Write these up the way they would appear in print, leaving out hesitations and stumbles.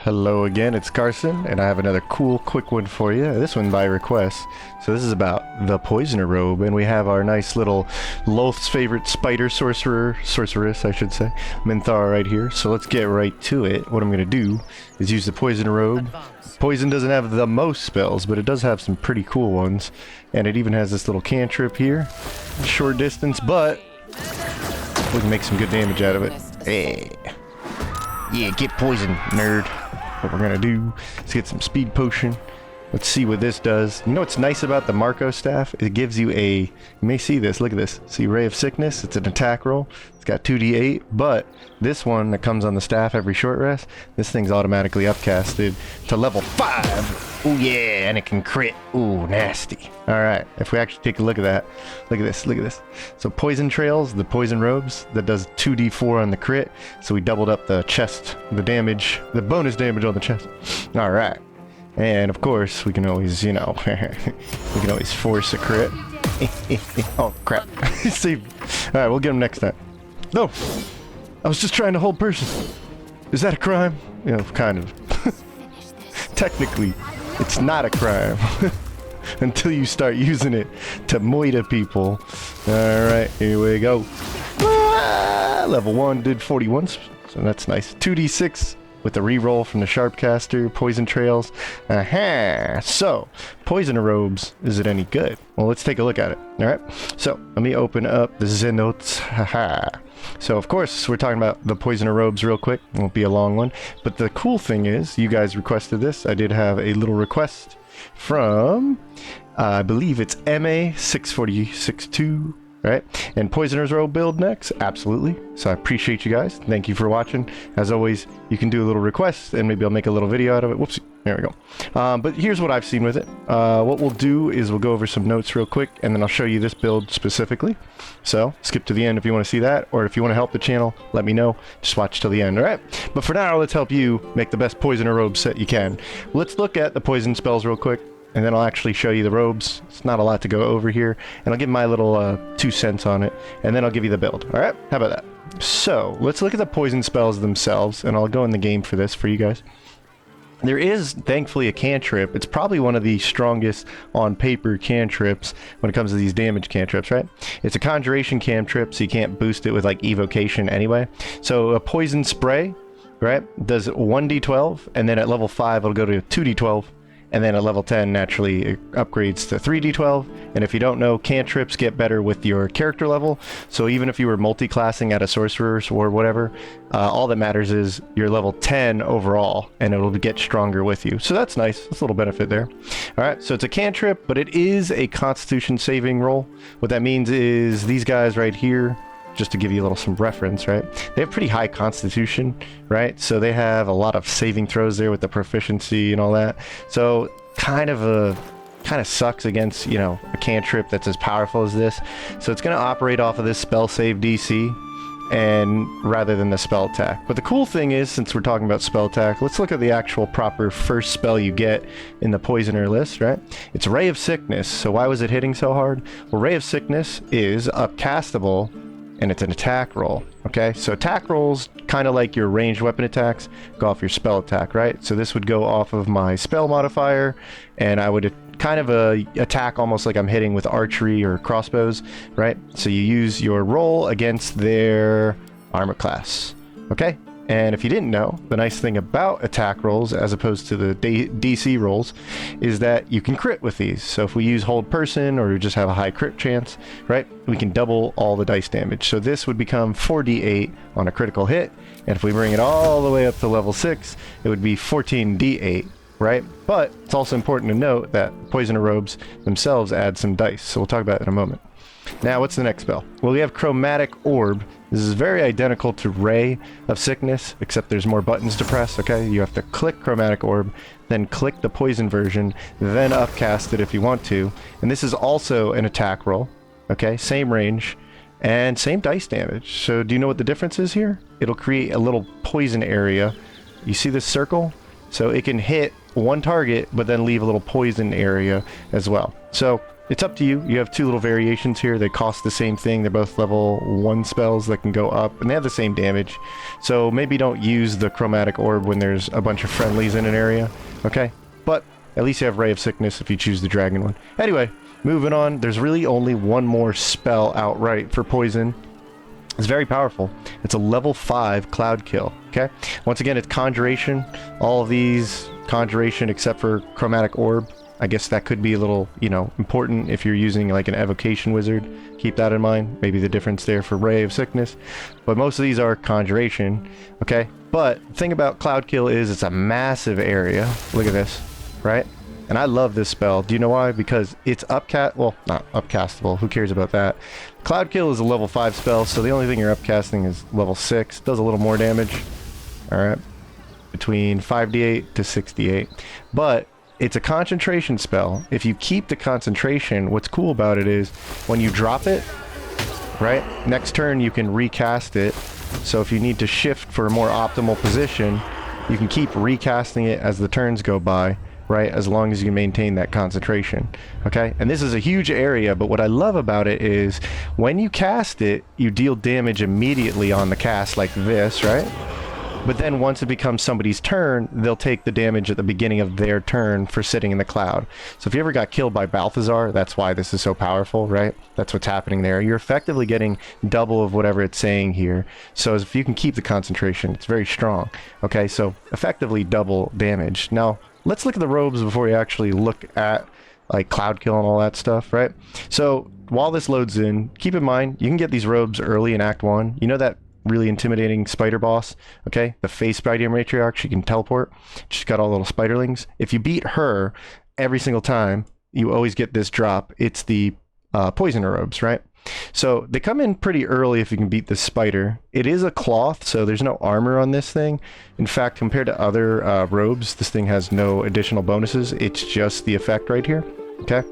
Hello again, it's Carson, and I have another cool, quick one for you. This one by request. So this is about the Poisoner Robe, and we have our nice little Loth's favorite spider sorceress, I should say, Minthara right here. So let's get right to it. What I'm going to do is use the Poisoner Robe. Poison doesn't have the most spells, but it does have some pretty cool ones. And it even has this little cantrip here. Short distance, but we can make some good damage out of it. Hey. Yeah, get poisoned, nerd. What we're gonna do is get some speed potion. Let's see what this does. You know what's nice about the Marco staff? It gives you a, you may see this, look at this. See Ray of Sickness? It's an attack roll. It's got 2d8, but this one that comes on the staff every short rest, this thing's automatically upcasted to level 5. Oh yeah, and it can crit. Ooh, nasty. Alright, if we actually take a look at that, look at this, look at this. So Poison Trails, the Poison Robes, that does 2d4 on the crit, so we doubled up the chest, the damage, the bonus damage on the chest. Alright. And of course, we can always, you know, we can always force a crit. Oh, crap. See, alright, we'll get him next time. No! I was just trying to hold person. Is that a crime? You know, kind of. Technically, it's not a crime. Until you start using it to moita people. Alright, here we go. Ah, level 1 did 41, so that's nice. 2d6. With the reroll from the Sharpcaster, Poison Trails. Aha! So, Poisoner Robes, is it any good? Well, let's take a look at it. Alright, so let me open up the Zenotes. Haha. So, of course, we're talking about the Poisoner Robes real quick. It won't be a long one. But the cool thing is, you guys requested this. I did have a little request from, I believe it's MA6462. Right? And Poisoner's Robe build next? Absolutely. So I appreciate you guys. Thank you for watching. As always, you can do a little request and maybe I'll make a little video out of it. Whoopsie. There we go. But here's what I've seen with it. What we'll do is we'll go over some notes real quick and then I'll show you this build specifically. So skip to the end if you want to see that, or if you want to help the channel, let me know. Just watch till the end, alright? But for now, let's help you make the best Poisoner Robe set you can. Let's look at the poison spells real quick. And then I'll actually show you the robes. It's not a lot to go over here. And I'll give my little 2 cents on it. And then I'll give you the build. Alright? How about that? So, let's look at the poison spells themselves. And I'll go in the game for this for you guys. There is, thankfully, a cantrip. It's probably one of the strongest on paper cantrips when it comes to these damage cantrips, right? It's a conjuration cantrip, so you can't boost it with, like, evocation anyway. So, a poison spray, right, does 1d12. And then at level 5, it'll go to 2d12. And then at level 10, naturally, it upgrades to 3d12. And if you don't know, cantrips get better with your character level. So even if you were multi-classing at a sorcerer or whatever, all that matters is you're level 10 overall, and it'll get stronger with you. So that's nice. That's a little benefit there. All right, so it's a cantrip, but it is a Constitution saving roll. What that means is these guys right here, just to give you a little some reference, right? They have pretty high constitution, right? So they have a lot of saving throws there with the proficiency and all that. So kind of sucks against, you know, a cantrip that's as powerful as this. So it's going to operate off of this spell save DC and rather than the spell attack. But the cool thing is, since we're talking about spell attack, let's look at the actual proper first spell you get in the Poisoner list, right? It's Ray of Sickness. So why was it hitting so hard? Well, Ray of Sickness is upcastable and it's an attack roll. Okay, so attack rolls, kind of like your ranged weapon attacks, go off your spell attack, right? So this would go off of my spell modifier, and I would kind of attack almost like I'm hitting with archery or crossbows, right? So you use your roll against their armor class. Okay, and if you didn't know, the nice thing about attack rolls as opposed to the DC rolls is that you can crit with these. So if we use hold person or just have a high crit chance, right, we can double all the dice damage. So this would become 4d8 on a critical hit, and if we bring it all the way up to level 6, it would be 14d8, right? But it's also important to note that Poisoner Robes themselves add some dice, so we'll talk about that in a moment. Now, what's the next spell? Well, we have Chromatic Orb. This is very identical to Ray of Sickness, except there's more buttons to press, okay? You have to click Chromatic Orb, then click the poison version, then upcast it if you want to. And this is also an attack roll, okay? Same range and same dice damage. So do you know what the difference is here? It'll create a little poison area. You see this circle? So it can hit one target, but then leave a little poison area as well. So it's up to you. You have two little variations here. They cost the same thing. They're both level 1 spells that can go up, and they have the same damage. So maybe don't use the Chromatic Orb when there's a bunch of friendlies in an area, okay? But at least you have Ray of Sickness if you choose the dragon one. Anyway, moving on. There's really only one more spell outright for poison. It's very powerful. It's a level 5 Cloudkill, okay? Once again, it's Conjuration. All of these, Conjuration except for Chromatic Orb. I guess that could be a little, you know, important if you're using like an Evocation Wizard. Keep that in mind. Maybe the difference there for Ray of Sickness. But most of these are Conjuration, okay? But the thing about Cloudkill is it's a massive area. Look at this, right? And I love this spell. Do you know why? Because it's well, not upcastable. Who cares about that? Cloudkill is a level 5 spell, so the only thing you're upcasting is level 6. Does a little more damage. Alright. Between 5d8 to 6d8. But it's a concentration spell. If you keep the concentration, what's cool about it is when you drop it, right? Next turn you can recast it. So if you need to shift for a more optimal position, you can keep recasting it as the turns go by. Right, as long as you maintain that concentration, okay? And this is a huge area, but what I love about it is when you cast it, you deal damage immediately on the cast like this, right? But then once it becomes somebody's turn, they'll take the damage at the beginning of their turn for sitting in the cloud. So if you ever got killed by Balthazar, that's why this is so powerful, right? That's what's happening there. You're effectively getting double of whatever it's saying here. So if you can keep the concentration, it's very strong, okay? So effectively double damage. Now, let's look at the robes before we actually look at like Cloudkill and all that stuff, right? So while this loads in, keep in mind, you can get these robes early in Act 1. You know that really intimidating spider boss, okay? The face Spider Matriarch, she can teleport. She's got all little spiderlings. If you beat her every single time, you always get this drop. It's the poisoner robes, right? So they come in pretty early if you can beat the spider. It is a cloth, so there's no armor on this thing. In fact, compared to other robes, this thing has no additional bonuses. It's just the effect right here, okay?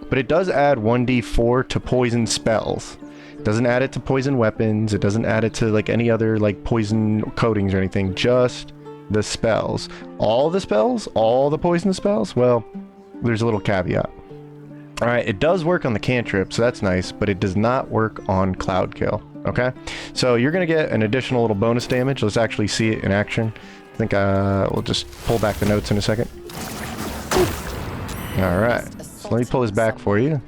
But it does add 1d4 to poison spells. It doesn't add it to poison weapons. It doesn't add it to like any other like poison coatings or anything. Just the spells. All the spells? All the poison spells? Well, there's a little caveat. Alright, it does work on the Cantrip, so that's nice, but it does not work on Cloudkill, okay? So you're going to get an additional little bonus damage. Let's actually see it in action. I think we'll just pull back the notes in a second. Alright, so let me pull this back for you.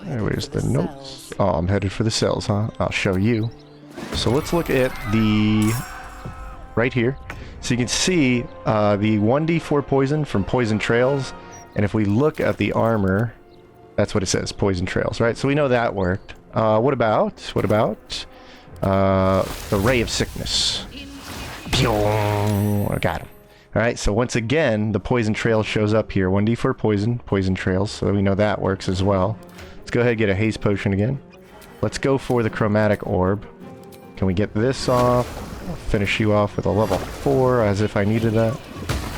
Where's the notes? Oh, I'm headed for the cells, huh? I'll show you. So let's look at the... right here. So you can see the 1d4 poison from Poison Trails, and if we look at the armor... that's what it says, Poison Trails, right? So we know that worked. What about the Ray of Sickness? I got him. All right, so once again, the Poison Trail shows up here. 1d4 Poison Trails, so we know that works as well. Let's go ahead and get a Haste Potion again. Let's go for the Chromatic Orb. Can we get this off? I'll finish you off with a level 4, as if I needed that.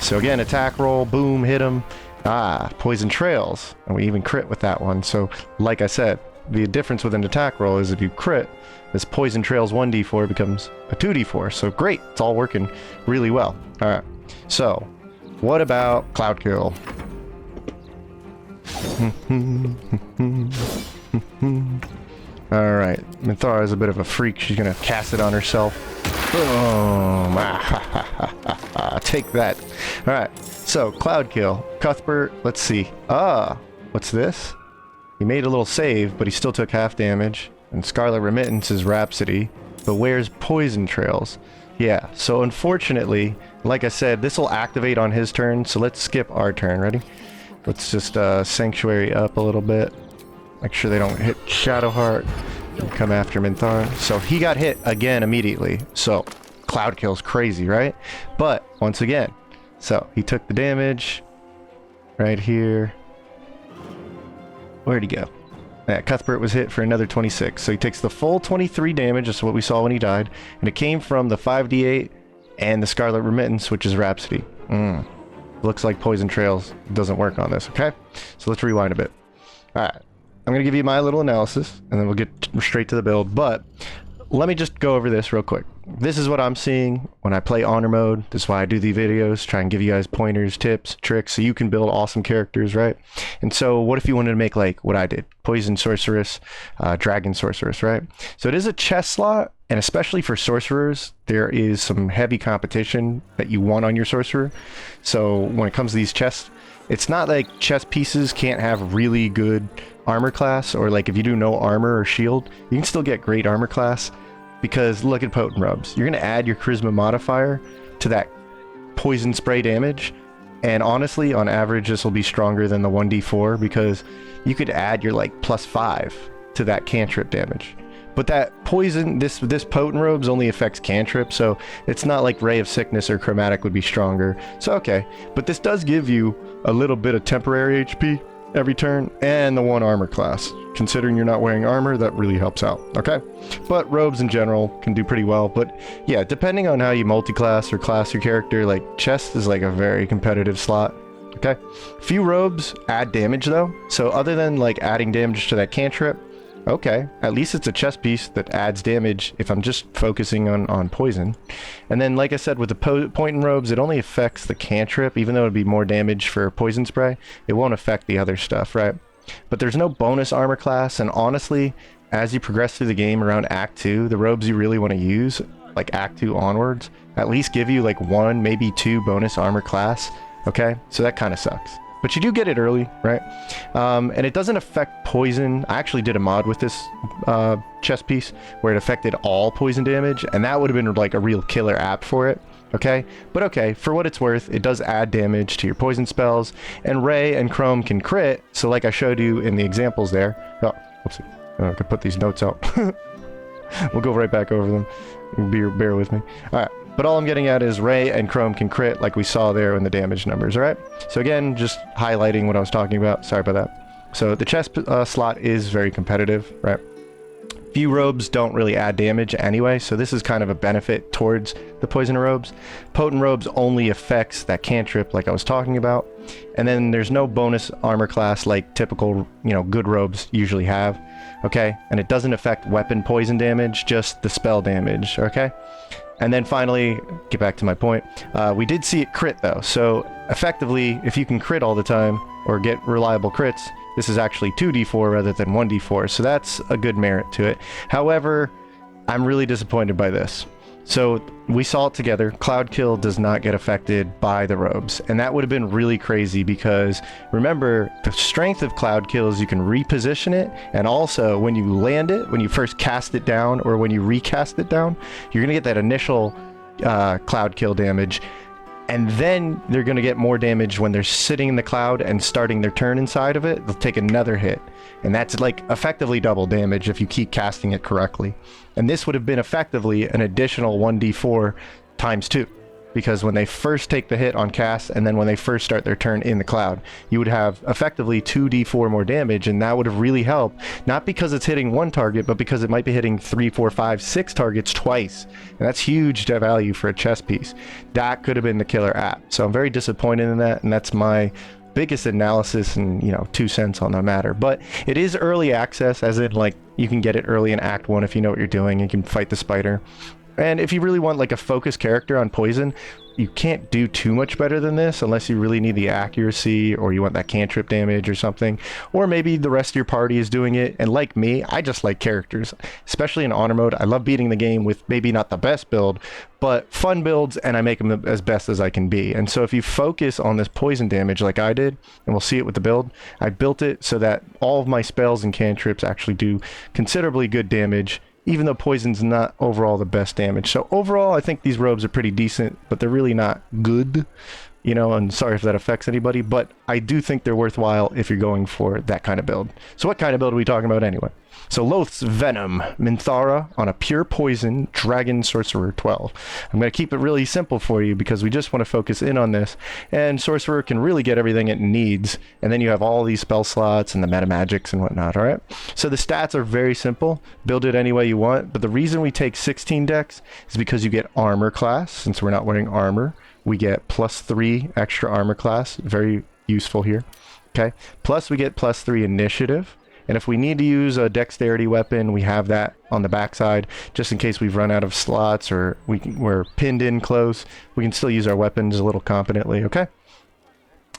So again, attack roll, boom, hit him. Ah, Poison Trails, and we even crit with that one. So, like I said, the difference with an attack roll is if you crit, this Poison Trails 1d4 becomes a 2d4. So great, it's all working really well. All right, so what about Cloudkill? All right, Minthara is a bit of a freak. She's gonna cast it on herself. Boom! Take that. All right. So, Cloudkill, Cuthbert, let's see. What's this? He made a little save, but he still took half damage. And Scarlet Remittance is Rhapsody, but where's Poison Trails? Yeah, so unfortunately, like I said, this will activate on his turn, so let's skip our turn. Ready? Let's just Sanctuary up a little bit. Make sure they don't hit Shadowheart and come after Minthara. So he got hit again immediately. So, Cloudkill's crazy, right? But, once again, so, he took the damage right here. Where'd he go? Yeah, Cuthbert was hit for another 26. So he takes the full 23 damage, that's what we saw when he died. And it came from the 5d8 and the Scarlet Remittance, which is Rhapsody. Looks like Poison Trails doesn't work on this, okay? So let's rewind a bit. Alright, I'm going to give you my little analysis, and then we'll get straight to the build. But let me just go over this real quick. this is what I'm seeing when I play honor mode. This is why I do the videos, try and give you guys pointers, tips, tricks, so you can build awesome characters, right? And so what if you wanted to make like what I did? Poison Sorceress, Dragon Sorceress, right? So it is a chest slot, and especially for sorcerers, there is some heavy competition that you want on your sorcerer. So when it comes to these chests, it's not like chest pieces can't have really good armor class, or like if you do no armor or shield, you can still get great armor class. Because look at potent rubs. You're going to add your charisma modifier to that poison spray damage. And honestly, on average, this will be stronger than the 1d4 because you could add your like +5 to that cantrip damage. But that poison, this potent robes only affects cantrip, so it's not like Ray of Sickness or Chromatic would be stronger. So okay, but this does give you a little bit of temporary HP every turn and the 1 armor class. Considering you're not wearing armor, that really helps out, okay? But robes in general can do pretty well, but yeah, depending on how you multi-class or class your character, like chest is like a very competitive slot, okay? Few robes add damage though, so other than like adding damage to that cantrip, okay, at least it's a chest piece that adds damage if I'm just focusing on poison. And then like I said, with the poison robes, it only affects the cantrip, even though it'd be more damage for poison spray, it won't affect the other stuff, right? But there's no bonus armor class, and honestly, as you progress through the game around Act 2, the robes you really want to use, like Act 2 onwards, at least give you like 1, maybe 2 bonus armor class, okay? So that kind of sucks. But you do get it early, right? And it doesn't affect poison. I actually did a mod with this chest piece where it affected all poison damage, and that would have been like a real killer app for it. Okay, but okay, for what it's worth, it does add damage to your poison spells, and Ray and Chrome can crit, so like I showed you in the examples there. Oh, whoopsie. I could put these notes out. We'll go right back over them. Bear with me. Alright, but all I'm getting at is Ray and Chrome can crit like we saw there in the damage numbers, alright? So again, just highlighting what I was talking about. Sorry about that. So the chest slot is very competitive, right? Few robes don't really add damage anyway, so this is kind of a benefit towards the poison robes. Potent robes only affects that cantrip like I was talking about. And then there's no bonus armor class like typical, you know, good robes usually have. Okay, and it doesn't affect weapon poison damage, just the spell damage, okay? And then finally, get back to my point, we did see it crit though, so effectively, if you can crit all the time, or get reliable crits, this is actually 2d4 rather than 1d4, so that's a good merit to it. However, I'm really disappointed by this. So we saw it together. Cloudkill does not get affected by the robes, and that would have been really crazy because remember, the strength of Cloudkill is you can reposition it, and also when you land it, when you first cast it down or when you recast it down, you're gonna get that initial Cloudkill damage. And then they're going to get more damage when they're sitting in the cloud and starting their turn inside of it. They'll take another hit. And that's like effectively double damage if you keep casting it correctly. And this would have been effectively an additional 1d4 times 2. Because when they first take the hit on cast and then when they first start their turn in the cloud, you would have effectively 2d4 more damage, and that would have really helped. Not because it's hitting one target, but because it might be hitting 3, 4, 5, 6 targets twice. And that's huge value for a chess piece. That could have been the killer app. So I'm very disappointed in that, and that's my biggest analysis and, you know, 2 cents on the matter. But it is early access, as in like you can get it early in Act 1 if you know what you're doing. You can fight the spider. And if you really want like a focused character on poison, you can't do too much better than this unless you really need the accuracy or you want that cantrip damage or something. Or maybe the rest of your party is doing it. And like me, I just like characters, especially in honor mode. I love beating the game with maybe not the best build, but fun builds, and I make them as best as I can be. And so if you focus on this poison damage like I did, and we'll see it with the build, I built it so that all of my spells and cantrips actually do considerably good damage, even though poison's not overall the best damage. So overall, I think these robes are pretty decent, but they're really not good, you know, and sorry if that affects anybody, but I do think they're worthwhile if you're going for that kind of build. So what kind of build are we talking about anyway? So Loth's Venom, Minthara on a pure poison, Dragon Sorcerer 12. I'm going to keep it really simple for you because we just want to focus in on this, and Sorcerer can really get everything it needs, and then you have all these spell slots and the meta magics and whatnot, alright? So the stats are very simple, build it any way you want, but the reason we take 16 decks is because you get armor class, since we're not wearing armor. We get +3 extra armor class, very useful here, okay? Plus we get +3 initiative, And if we need to use a dexterity weapon, we have that on the backside, just in case we've run out of slots or we're pinned in close. We can still use our weapons a little competently, okay?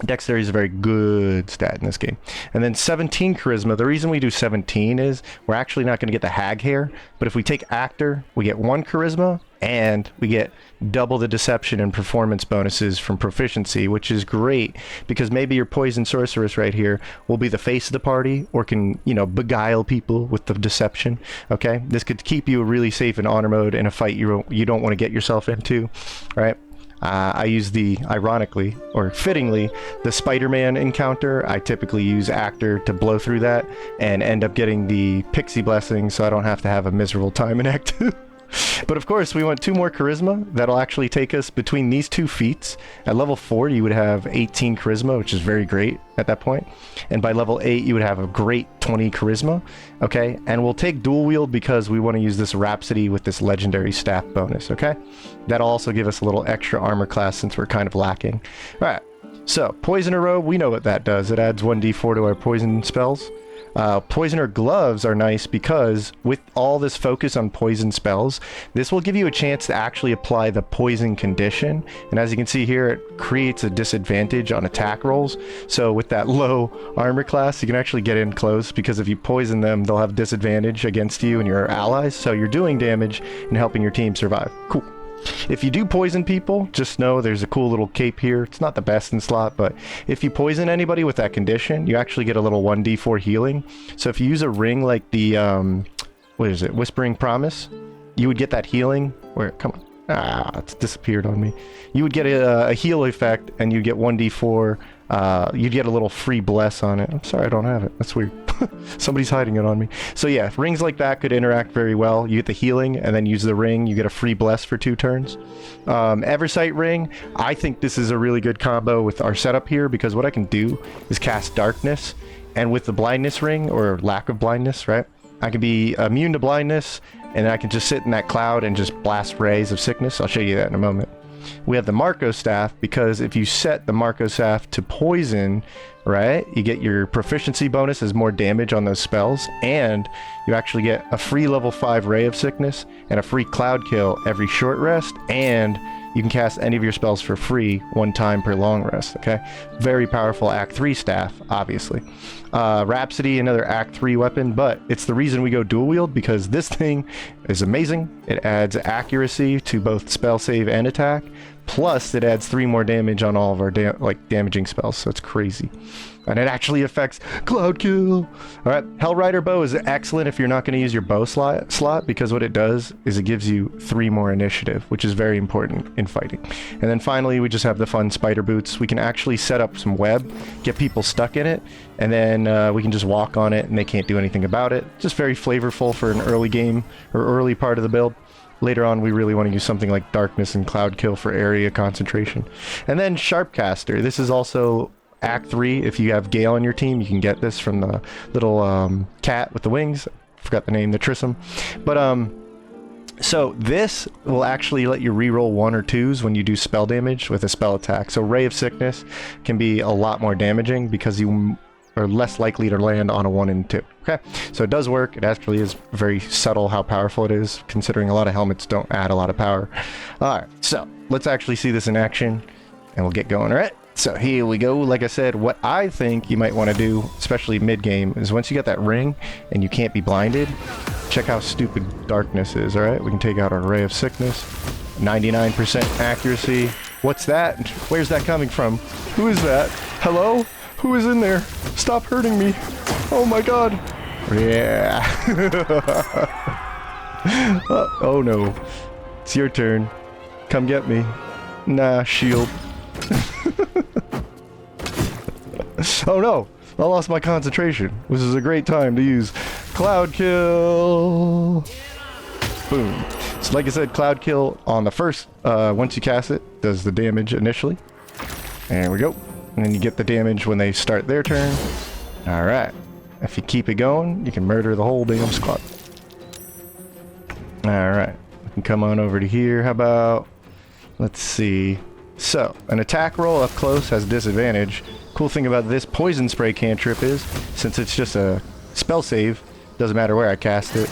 Dexterity is a very good stat in this game. And then 17 charisma. The reason we do 17 is we're actually not going to get the hag hair, but if we take actor, we get 1 charisma and we get double the deception and performance bonuses from proficiency, which is great because maybe your poison sorceress right here will be the face of the party or can, you know, beguile people with the deception. Okay, this could keep you really safe in honor mode in a fight you don't want to get yourself into, right? I use ironically, or fittingly, the Spider-Man encounter. I typically use Actor to blow through that and end up getting the Pixie Blessing so I don't have to have a miserable time in Act 2. But of course, we want 2 more charisma. That'll actually take us between these 2 feats. At level 4, you would have 18 charisma, which is very great at that point. And by level 8, you would have a great 20 charisma. Okay, and we'll take dual wield because we want to use this Rhapsody with this legendary staff bonus. Okay, that'll also give us a little extra armor class since we're kind of lacking. All right, so Poisoner Robe, we know what that does. It adds 1d4 to our poison spells. Poisoner gloves are nice because with all this focus on poison spells, this will give you a chance to actually apply the poison condition. And as you can see here, it creates a disadvantage on attack rolls. So with that low armor class, you can actually get in close because if you poison them, they'll have disadvantage against you and your allies. So you're doing damage and helping your team survive. Cool. If you do poison people, just know there's a cool little cape here. It's not the best in slot, but if you poison anybody with that condition, you actually get a little 1d4 healing. So if you use a ring like the, what is it, Whispering Promise, you would get that healing. Where, come on. Ah, it's disappeared on me. You would get a heal effect, and you get 1d4. You'd get a little free bless on it. I'm sorry, I don't have it. That's weird. Somebody's hiding it on me. So yeah, rings like that could interact very well. You get the healing, and then use the ring. You get a free bless for 2 turns. Eversight ring. I think this is a really good combo with our setup here because what I can do is cast darkness, and with the blindness ring or lack of blindness, right? I can be immune to blindness, and I can just sit in that cloud and just blast rays of sickness. I'll show you that in a moment. We have the Marco Staff because if you set the Marco Staff to poison, right, you get your proficiency bonus as more damage on those spells, and you actually get a free level 5 Ray of Sickness and a free Cloudkill every short rest, and you can cast any of your spells for free 1 time per long rest, okay? Very powerful Act 3 staff, obviously. Rhapsody, another Act 3 weapon, but it's the reason we go dual wield because this thing is amazing. It adds accuracy to both spell save and attack, plus it adds 3 more damage on all of our damaging spells, so it's crazy. And it actually affects Cloudkill. All right, Hellrider Bow is excellent if you're not going to use your bow slot because what it does is it gives you 3 more initiative, which is very important in fighting. And then finally, we just have the fun spider boots. We can actually set up some web, get people stuck in it, and then we can just walk on it and they can't do anything about it. Just very flavorful for an early game or early part of the build. Later on, we really want to use something like Darkness and Cloudkill for area concentration. And then Sharpcaster. This is also Act 3. If you have Gale on your team, you can get this from the little cat with the wings. I forgot the name, the Trissum. But so this will actually let you reroll 1 or 2s when you do spell damage with a spell attack. So Ray of Sickness can be a lot more damaging because you are less likely to land on a 1 and 2. Okay, so it does work. It actually is very subtle how powerful it is, considering a lot of helmets don't add a lot of power. Alright, so let's actually see this in action, and we'll get going. Alright, so here we go. Like I said, what I think you might want to do, especially mid-game, is once you get that ring and you can't be blinded, check how stupid Darkness is, alright? We can take out our Ray of Sickness, 99% accuracy. What's that? Where's that coming from? Who is that? Hello? Who is in there? Stop hurting me. Oh my god. Yeah. Oh no. It's your turn. Come get me. Nah, shield. Oh no. I lost my concentration. This is a great time to use Cloudkill. Boom. So like I said, Cloudkill on the first, once you cast it, does the damage initially. There we go. And then you get the damage when they start their turn. Alright. If you keep it going, you can murder the whole damn squad. Alright. We can come on over to here. How about... Let's see. So, an attack roll up close has disadvantage. Cool thing about this poison spray cantrip is, since it's just a spell save. Doesn't matter where I cast it.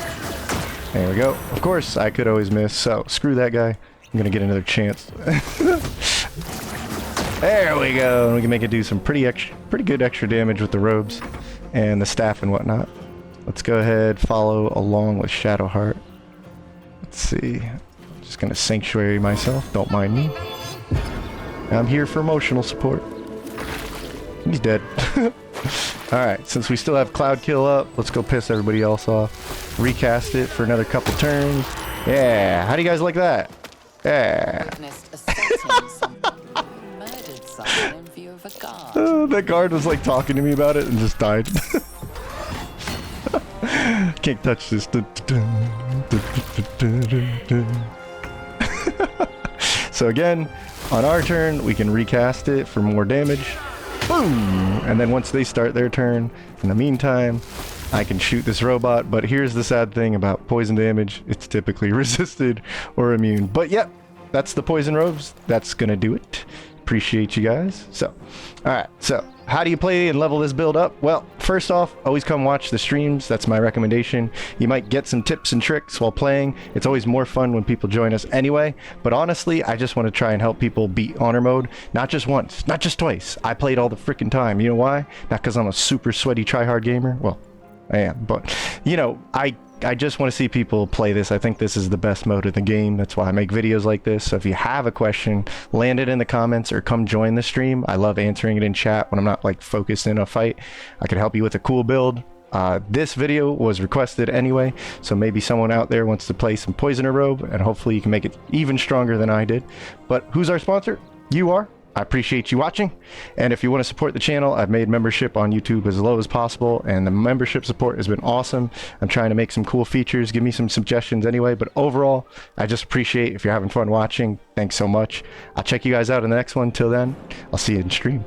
There we go. Of course, I could always miss, so screw that guy. I'm gonna get another chance. There we go. We can make it do some pretty good extra damage with the robes and the staff and whatnot. Let's go ahead, follow along with Shadowheart. Let's see. Just gonna sanctuary myself. Don't mind me. I'm here for emotional support. He's dead. Alright, since we still have Cloudkill up, let's go piss everybody else off. Recast it for another couple turns. Yeah, how do you guys like that? Yeah. That guard was like talking to me about it and just died. Can't touch this. So again, on our turn, we can recast it for more damage. Boom! And then once they start their turn, in the meantime, I can shoot this robot. But here's the sad thing about poison damage. It's typically resisted or immune. But yep, that's the poison robes. That's gonna do it. Appreciate you guys. So, alright, so how do you play and level this build up? Well, first off, always come watch the streams. That's my recommendation. You might get some tips and tricks while playing. It's always more fun when people join us anyway. But honestly, I just want to try and help people beat honor mode. Not just once, not just twice. I played all the freaking time. You know why? Not because I'm a super sweaty tryhard gamer. Well, I am, but you know, I just want to see people play this. I think this is the best mode of the game. That's why I make videos like this. So if you have a question, land it in the comments or come join the stream. I love answering it in chat when I'm not like focused in a fight. I can help you with a cool build. This video was requested anyway, so maybe someone out there wants to play some Poisoner Robe, and hopefully you can make it even stronger than I did. But who's our sponsor? You are. I appreciate you watching, and if you want to support the channel, I've made membership on YouTube as low as possible, and the membership support has been awesome. I'm trying to make some cool features. Give me some suggestions anyway, but overall, I just appreciate if you're having fun watching. Thanks so much. I'll check you guys out in the next one. Till then, I'll see you in stream.